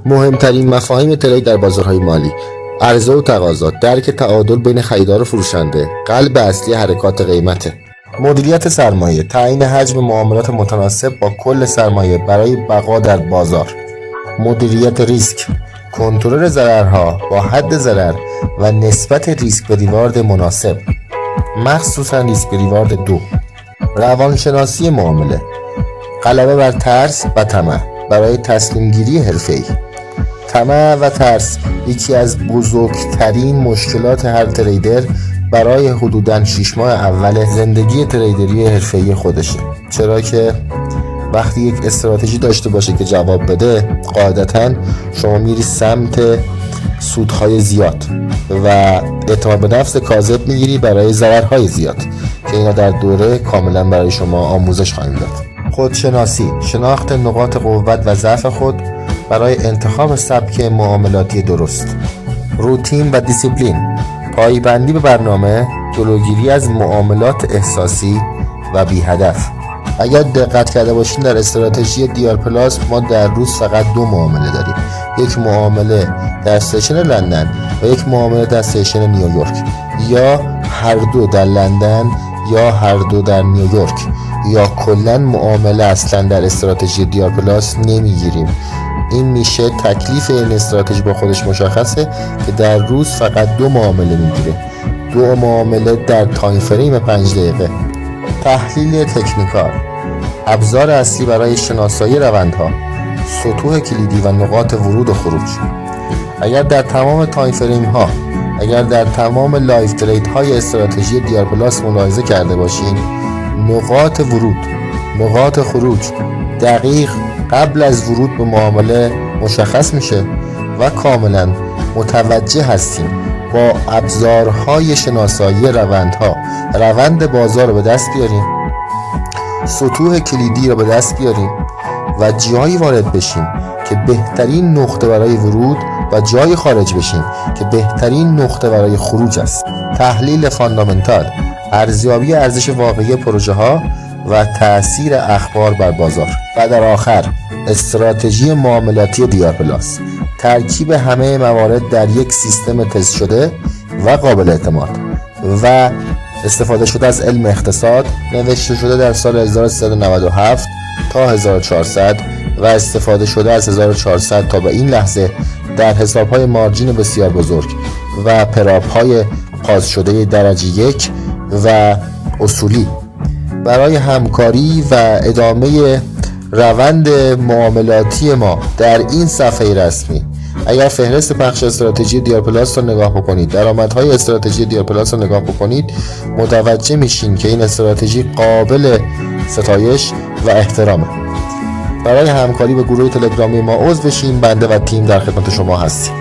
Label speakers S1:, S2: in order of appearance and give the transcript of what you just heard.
S1: مهمترین مفاهیم ترید در بازارهای مالی: عرضه و تقاضا، درک تعادل بین خریدار و فروشنده، قلب اصلی حرکات قیمته. مدیریت سرمایه، تعیین حجم معاملات متناسب با کل سرمایه برای بقا در بازار. مدیریت ریسک، کنترل ضررها با حد ضرر و نسبت ریسک به ریوارد مناسب، مخصوصا ریسک به ریوارد 2. روانشناسی معامله، غلبه بر ترس و طمع برای تصمیم گیری حرفه‌ای. طمع و ترس یکی از بزرگترین مشکلات هر تریدر برای حدوداً 6 ماه اول زندگی تریدری حرفه‌ای خودشه، چرا که وقتی یک استراتژی داشته باشه که جواب بده، قاعدتاً شما میری سمت سودهای زیاد و اعتماد به نفس کاذب میگیری برای ضررهای زیاد که اینا در دوره کاملا برای شما آموزش خواهیم داد. خودشناسی، شناخت نقاط قوت و ضعف خود برای انتخاب سبک معاملاتی درست. روتین و دیسیپلین، پایبندی به برنامه، جلوگیری از معاملات احساسی و بی هدف. اگر دقت کرده باشین در استراتژی دیار پلاس ما در روز فقط 2 معامله داریم، یک معامله در سشن لندن و یک معامله در سشن نیویورک، یا هر دو در لندن یا هر دو در نیویورک، یا کلا معامله اصلا در استراتژی دیار پلاس نمیگیریم. این میشه تکلیف این استراتژی با خودش مشخصه که در روز فقط 2 معامله میگیره، 2 معامله در تایم فریم 5 دقیقه. تحلیل تکنیکال، ابزار اصلی برای شناسایی روندها، سطوح کلیدی و نقاط ورود و خروج. اگر در تمام تایم فریم ها، اگر در تمام لایو ترید های استراتژی دیار پلاس ملاحظه کرده باشین، نقاط ورود، نقاط خروج دقیق قبل از ورود به معامله مشخص میشه و کاملا متوجه هستیم با ابزارهای شناسایی روندها روند بازار رو به دست بیاریم، سطوح کلیدی رو به دست بیاریم و جایی وارد بشیم که بهترین نقطه برای ورود و جایی خارج بشیم که بهترین نقطه برای خروج است. تحلیل فاندامنتال، ارزیابی ارزش واقعی پروژه ها و تأثیر اخبار بر بازار. و در آخر استراتژی معاملاتی دیار پلاس، ترکیب همه موارد در یک سیستم تست شده و قابل اعتماد و استفاده شده از علم اقتصاد، نوشته شده در سال 1397 تا 1400 و استفاده شده از 1400 تا به این لحظه در حساب‌های مارجین بسیار بزرگ و پراپ‌های پاس شده درجه 1 و اصولی برای همکاری و ادامه روند معاملاتی ما در این صفحه رسمی. اگر فهرست پخش استراتژی دیار پلاس رو نگاه بکنید، درآمدهای استراتژی دیار پلاس رو نگاه بکنید، متوجه میشین که این استراتژی قابل ستایش و احترامه. برای همکاری به گروه تلگرامی ما عضو بشین، بنده و تیم در خدمت شما هستیم.